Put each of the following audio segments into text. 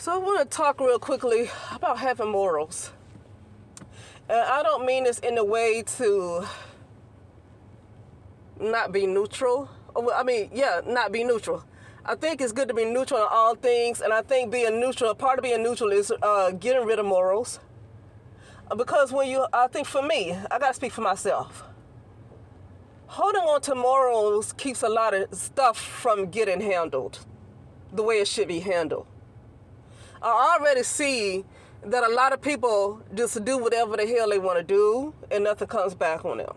So I want to talk real quickly about having morals. And I don't mean this in a way to not be neutral. Not be neutral. I think it's good to be neutral in all things, and I think part of being neutral is getting rid of morals. Because I think for me, I gotta speak for myself. Holding on to morals keeps a lot of stuff from getting handled the way it should be handled. I already see that a lot of people just do whatever the hell they want to do and nothing comes back on them.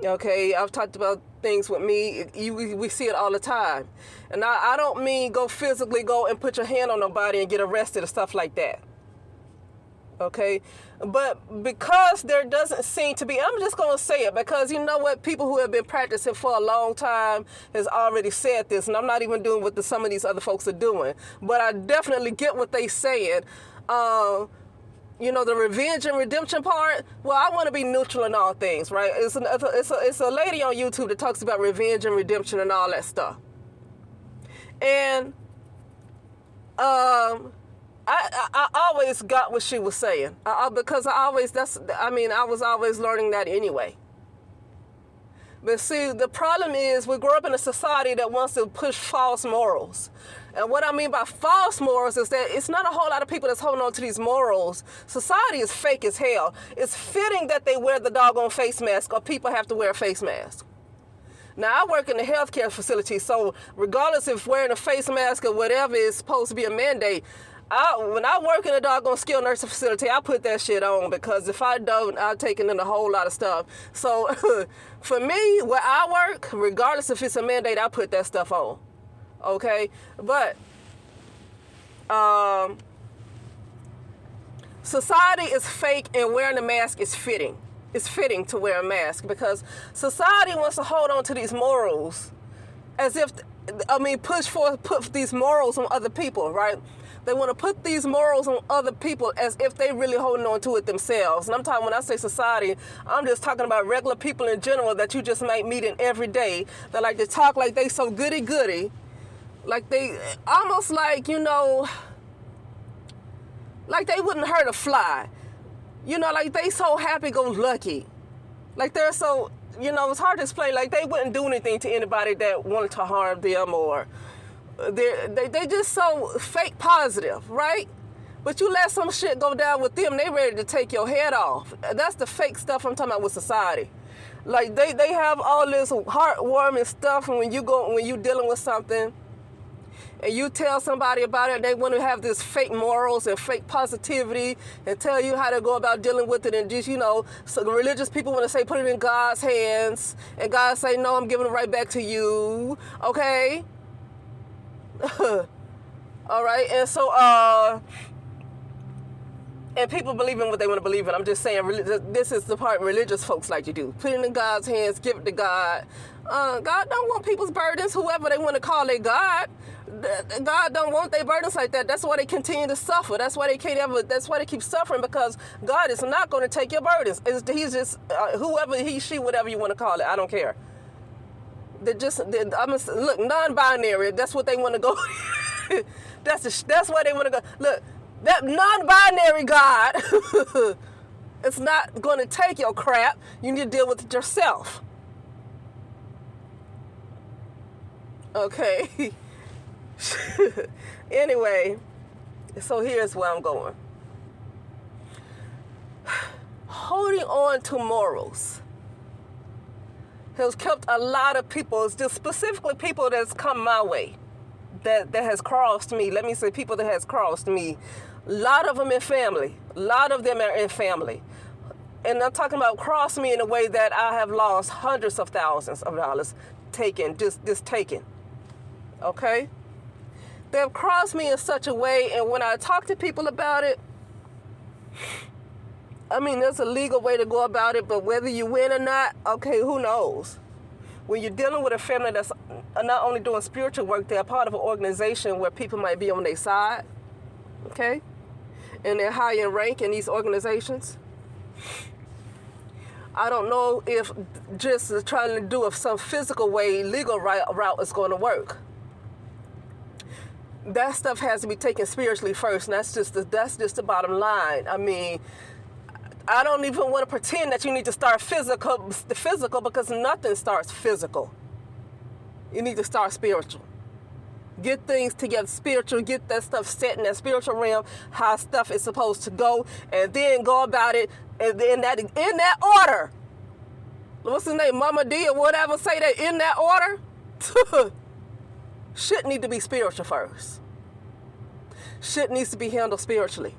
Okay, I've talked about things with me. We see it all the time. And I don't mean physically go and put your hand on nobody and get arrested or stuff like that. Okay, but because there doesn't seem to be, I'm just going to say it because you know what, people who have been practicing for a long time has already said this, and I'm not even doing what some of these other folks are doing, but I definitely get what they said. The revenge and redemption part, well, I want to be neutral in all things, right? It's a lady on YouTube that talks about revenge and redemption and all that stuff. And I always got what she was saying because I was always learning that anyway. But see, the problem is we grow up in a society that wants to push false morals. And what I mean by false morals is that it's not a whole lot of people that's holding on to these morals. Society is fake as hell. It's fitting that they wear the doggone face mask or people have to wear a face mask. Now, I work in a healthcare facility, so regardless if wearing a face mask or whatever is supposed to be a mandate, when I work in a doggone skilled nursing facility, I put that shit on because if I don't, I'll take in a whole lot of stuff. So for me, where I work, regardless if it's a mandate, I put that stuff on. Okay? But society is fake and wearing a mask is fitting. It's fitting to wear a mask because society wants to hold on to these morals as if, put these morals on other people, right? They want to put these morals on other people as if they really holding on to it themselves. And when I say society, I'm just talking about regular people in general that you just might meet in every day that like to talk like they so goody-goody. Like they, almost like, like they wouldn't hurt a fly. Like they so happy-go-lucky. Like they're so, it's hard to explain. Like they wouldn't do anything to anybody that wanted to harm them or they just so fake positive, right? But you let some shit go down with them, they ready to take your head off. That's the fake stuff I'm talking about with society. Like they have all this heartwarming stuff, and when you dealing with something and you tell somebody about it, they want to have this fake morals and fake positivity and tell you how to go about dealing with it. And just, so the religious people want to say, put it in God's hands. And God say, no, I'm giving it right back to you. Okay? All right? And so, and people believe in what they want to believe in. I'm just saying, this is the part religious folks like to do. Put it in God's hands, give it to God. God don't want people's burdens, whoever they want to call their God. God don't want their burdens like that. That's why they continue to suffer. That's why they keep suffering, because God is not going to take your burdens. He's just, whoever, he, she, whatever you want to call it. I don't care. Look, non-binary, that's what they want to go. That's why they want to go. Look, that non-binary God, it's not going to take your crap. You need to deal with it yourself. Okay. Anyway, so here's where I'm going. Holding on to morals has kept a lot of people, just specifically people that's come my way, that has crossed me. Let me say people that has crossed me. A lot of them in family. A lot of them are in family. And I'm talking about cross me in a way that I have lost hundreds of thousands of dollars taken, just taken. Okay? They've crossed me in such a way, and when I talk to people about it, there's a legal way to go about it, but whether you win or not, okay, who knows? When you're dealing with a family that's not only doing spiritual work, they're part of an organization where people might be on their side, okay? And they're high in rank in these organizations. I don't know if just trying to do it some physical way, legal route is going to work. that stuff has to be taken spiritually first, and that's just the bottom line. I mean, I don't even want to pretend that you need to start physical because nothing starts physical. You need to start spiritual. Get things together spiritual, get that stuff set in that spiritual realm, how stuff is supposed to go, and then go about it and in that order. What's his name? Mama D or whatever, say that in that order. Shit need to be spiritual first. Shit needs to be handled spiritually.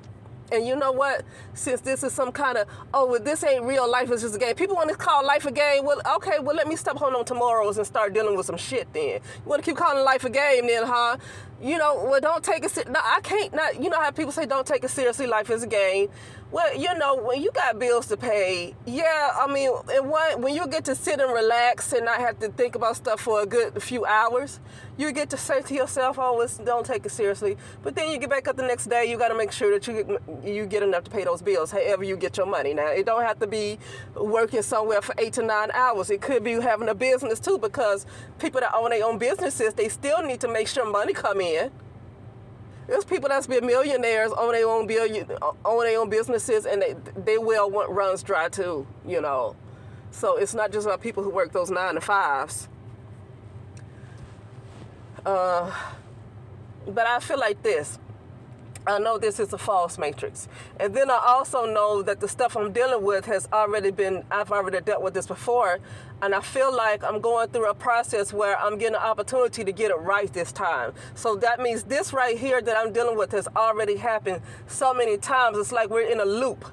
And you know what? Since this is some kind of, well, this ain't real life, it's just a game. People want to call life a game. Well, okay, well, let me stop holding on to morals and start dealing with some shit then. You want to keep calling life a game then, huh? You know, well, don't take it, no, I can't, not, you know how people say don't take it seriously, life is a game. Well, you know, when you got bills to pay, yeah, I mean, when you get to sit and relax and not have to think about stuff for a good few hours, you get to say to yourself, don't take it seriously. But then you get back up the next day, you got to make sure that you get enough to pay those bills, however you get your money. Now, it don't have to be working somewhere for 8 to 9 hours. It could be having a business too, because people that own their own businesses, they still need to make sure money come in. There's people that's been millionaires, own their own businesses, and they well want runs dry too, you know. So it's not just about people who work those 9 to 5s. But I feel like this. I know this is a false matrix. And then I also know that the stuff I'm dealing with I've already dealt with this before. And I feel like I'm going through a process where I'm getting an opportunity to get it right this time. So that means this right here that I'm dealing with has already happened so many times. It's like we're in a loop.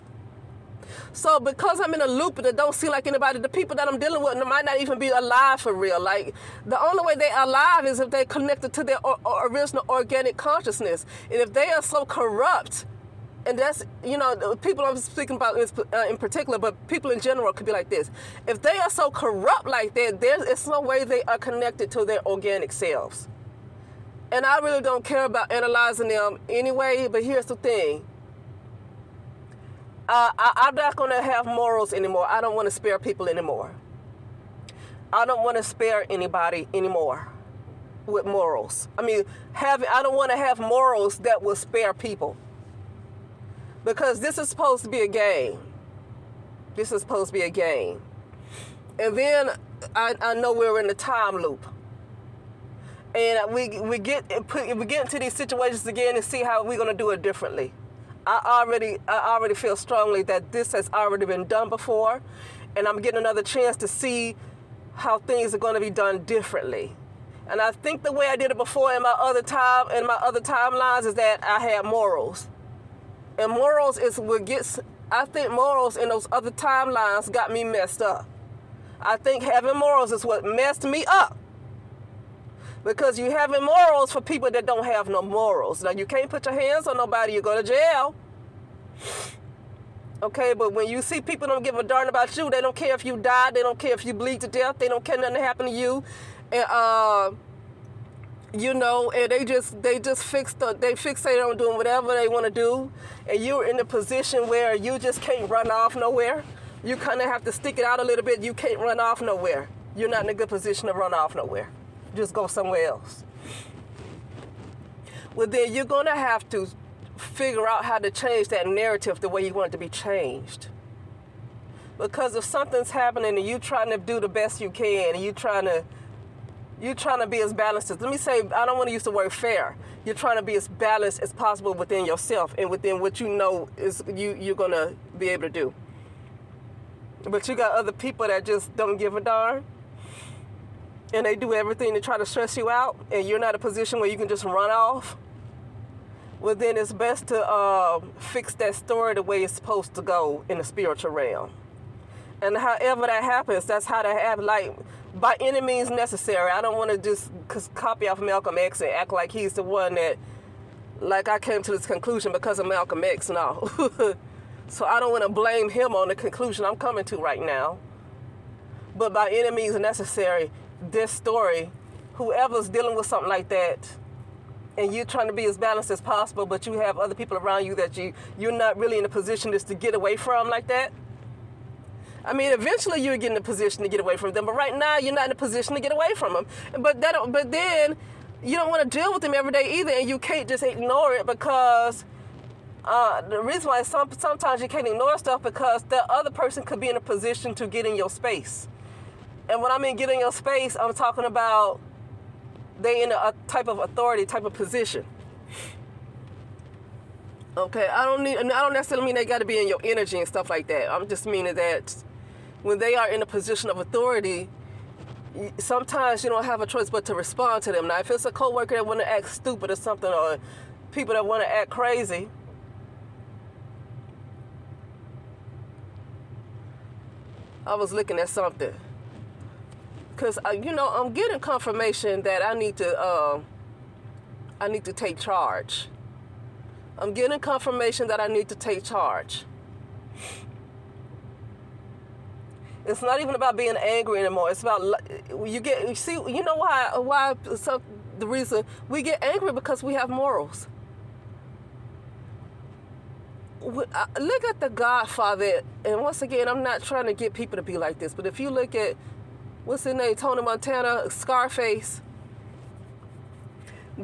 So because I'm in a loop that don't seem like anybody, the people that I'm dealing with might not even be alive for real. Like, the only way they're alive is if they're connected to their original organic consciousness. And if they are so corrupt, and that's, you know, people I'm speaking about in particular, but people in general could be like this. If they are so corrupt like that, there's no way they are connected to their organic selves. And I really don't care about analyzing them anyway, but here's the thing. I'm not going to have morals anymore. I don't want to spare people anymore. I don't want to spare anybody anymore with morals. I mean, I don't want to have morals that will spare people. Because this is supposed to be a game. This is supposed to be a game. And then I know we're in the time loop. And we get into these situations again and see how we're going to do it differently. I already feel strongly that this has already been done before, and I'm getting another chance to see how things are going to be done differently. And I think the way I did it before in my other timelines is that I had morals. And morals is I think morals in those other timelines got me messed up. I think having morals is what messed me up. Because you having morals for people that don't have no morals. Now, you can't put your hands on nobody, you go to jail. Okay, but when you see people don't give a darn about you, they don't care if you die, they don't care if you bleed to death, they don't care nothing happen to you. And, you know, and they fixate on doing whatever they want to do. And you're in a position where you just can't run off nowhere. You kind of have to stick it out a little bit. You can't run off nowhere. You're not in a good position to run off nowhere. Just go somewhere else. Well, then you're going to have to figure out how to change that narrative the way you want it to be changed. Because if something's happening and you're trying to do the best you can, and you're trying to be as balanced as, let me say, I don't want to use the word fair. You're trying to be as balanced as possible within yourself and within what you know is you're going to be able to do. But you got other people that just don't give a darn. And they do everything to try to stress you out, and you're not in a position where you can just run off, well, then it's best to fix that story the way it's supposed to go in the spiritual realm. And however that happens, that's how that happens, like, by any means necessary. I don't want to just copy off Malcolm X and act like he's the one that, like, I came to this conclusion because of Malcolm X, no. So I don't want to blame him on the conclusion I'm coming to right now. But by any means necessary, this story, whoever's dealing with something like that, and you're trying to be as balanced as possible, but you have other people around you that you're not really in a position just to get away from like that. I mean, eventually you'll get in a position to get away from them, but right now you're not in a position to get away from them. But then You don't want to deal with them every day either, and you can't just ignore it because the reason why sometimes you can't ignore stuff because the other person could be in a position to get in your space. And when I mean get in your space, I'm talking about they in a type of authority, type of position. Okay, I don't necessarily mean they got to be in your energy and stuff like that. I'm just meaning that when they are in a position of authority, sometimes you don't have a choice but to respond to them. Now, if it's a coworker that want to act stupid or something, or people that want to act crazy, I was looking at something because I'm getting confirmation that I need to take charge. I'm getting confirmation that I need to take charge. It's not even about being angry anymore. It's about why the reason we get angry because we have morals. Look at the Godfather, and once again, I'm not trying to get people to be like this, but if you look at what's his name, Tony Montana, Scarface,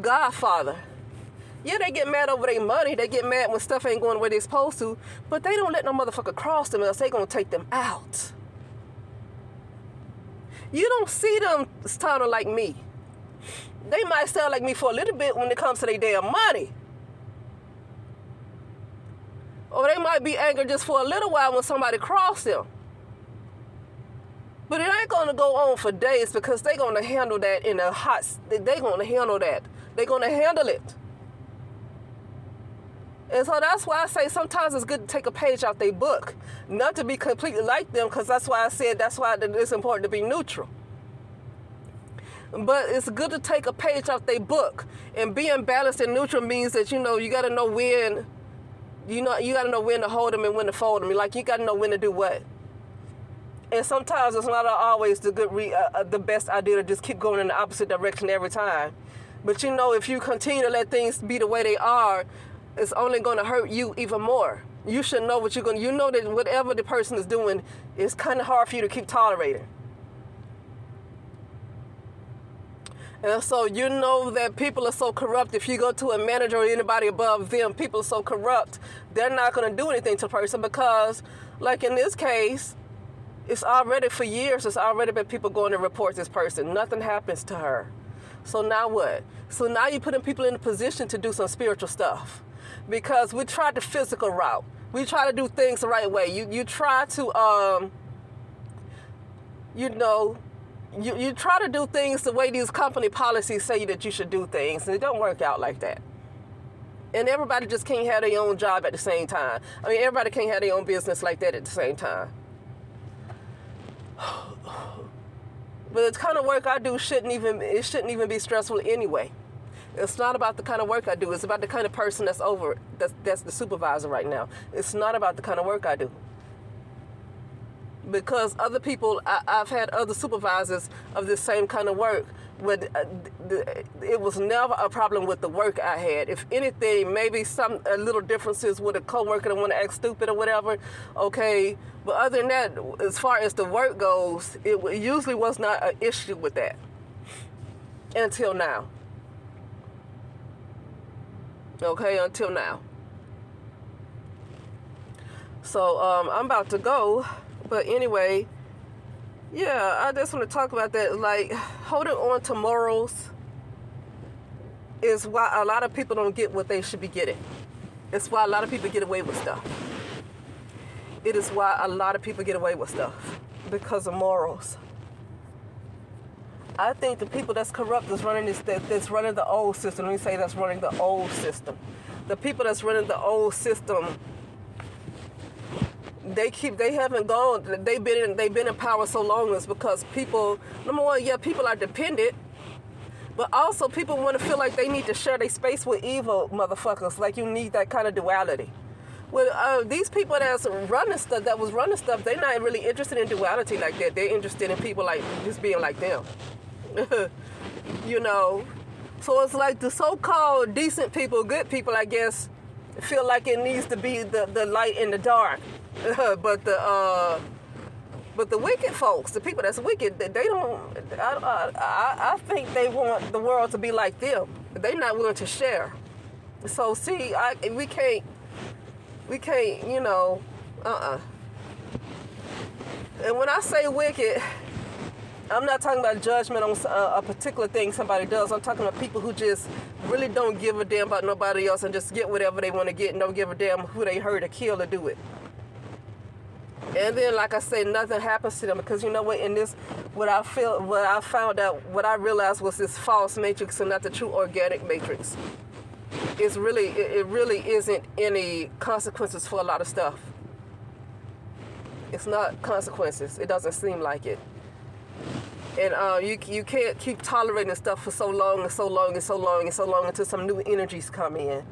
Godfather. Yeah, they get mad over their money. They get mad when stuff ain't going where they're supposed to, but they don't let no motherfucker cross them else they gonna take them out. You don't see them sounding like me. They might sound like me for a little bit when it comes to their damn money. Or they might be angry just for a little while when somebody cross them. But it ain't gonna go on for days because they're gonna handle that in a they're gonna handle that. They're gonna handle it. And so that's why I say sometimes it's good to take a page out their book. Not to be completely like them, because that's why I said that's why it's important to be neutral. But it's good to take a page out their book. And being balanced and neutral means that, you gotta know when, you gotta know when to hold them and when to fold them. Like, you gotta know when to do what. And sometimes it's not always the best idea to just keep going in the opposite direction every time. But if you continue to let things be the way they are, it's only going to hurt you even more. You should know what you're going to, that whatever the person is doing is kind of hard for you to keep tolerating. And so that people are so corrupt. If you go to a manager or anybody above them, people are so corrupt, they're not going to do anything to a person because, like in this case, it's already for years, it's already been people going to report this person. Nothing happens to her. So now what? So now you're putting people in a position to do some spiritual stuff. Because we tried the physical route. We try to do things the right way. You try to, you try to do things the way these company policies say that you should do things. And it don't work out like that. And everybody just can't have their own job at the same time. I mean, everybody can't have their own business like that at the same time. But the kind of work I do shouldn't even be stressful anyway. It's not about the kind of work I do. It's about the kind of person that's the supervisor right now. It's not about the kind of work I do. Because other people, I've had other supervisors of this same kind of work, but it was never a problem with the work I had. If anything, maybe some little differences with a coworker that want to act stupid or whatever, okay. But other than that, as far as the work goes, it usually was not an issue with that until now. Okay, until now. So I'm about to go, but anyway, yeah, I just want to talk about that. Like, holding on to morals is why a lot of people don't get what they should be getting. It's why a lot of people get away with stuff. It is why a lot of people get away with stuff, because of morals. I think the people that's corrupt that's running that's running the old system. Let me say that's running the old system. The people that's running the old system, they haven't gone. They've been in power so long is because people. Number one, yeah, people are dependent, but also people want to feel like they need to share their space with evil motherfuckers. Like you need that kind of duality. Well, these people that was running stuff, they're not really interested in duality like that. They're interested in people like just being like them. So it's like the so-called decent people, good people, I guess, feel like it needs to be the light in the dark. But But the wicked folks, the people that's wicked, they don't. I think they want the world to be like them. They're not willing to share. So see, we can't. You know. And when I say wicked, I'm not talking about judgment on a particular thing somebody does. I'm talking about people who just really don't give a damn about nobody else and just get whatever they want to get and don't give a damn who they hurt or kill to do it. And then, like I say, nothing happens to them because you know what? In this, what I realized was this false matrix and not the true organic matrix. It really isn't any consequences for a lot of stuff. It's not consequences. It doesn't seem like it. And you can't keep tolerating stuff for so long until some new energies come in.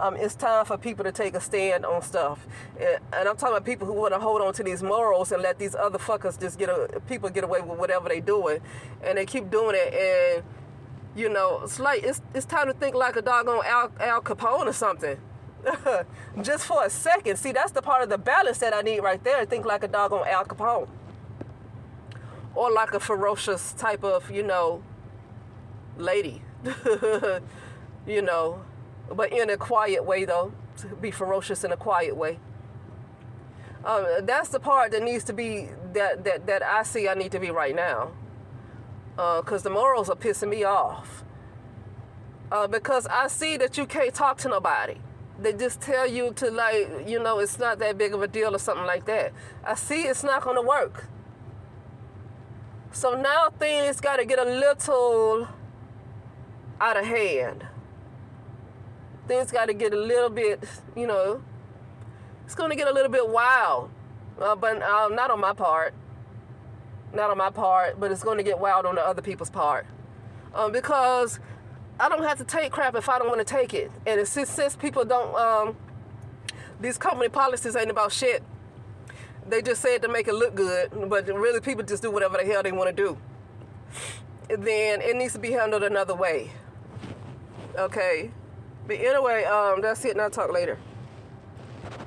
It's time for people to take a stand on stuff. And I'm talking about people who want to hold on to these morals and let these other fuckers just people get away with whatever they doing. And they keep doing it. And, you know, it's time to think like a doggone Al Capone or something. Just for a second. See, that's the part of the balance that I need right there. Think like a doggone Al Capone. Or like a ferocious type of, you know, lady. You know. But in a quiet way, though. To be ferocious in a quiet way. That's the part that needs to be, that I see I need to be right now. Because the morals are pissing me off. Because I see that you can't talk to nobody. They just tell you to, like, you know, it's not that big of a deal or something like that. I see it's not going to work. So now things got to get a little out of hand. Things got to get a little bit, you know, it's going to get a little bit wild. But not on my part. Not on my part, but it's going to get wild on the other people's part. Because I don't have to take crap if I don't want to take it. And since people don't, these company policies ain't about shit. They just say it to make it look good, but really people just do whatever the hell they want to do. Then it needs to be handled another way. Okay? But anyway, that's it, and I'll talk later.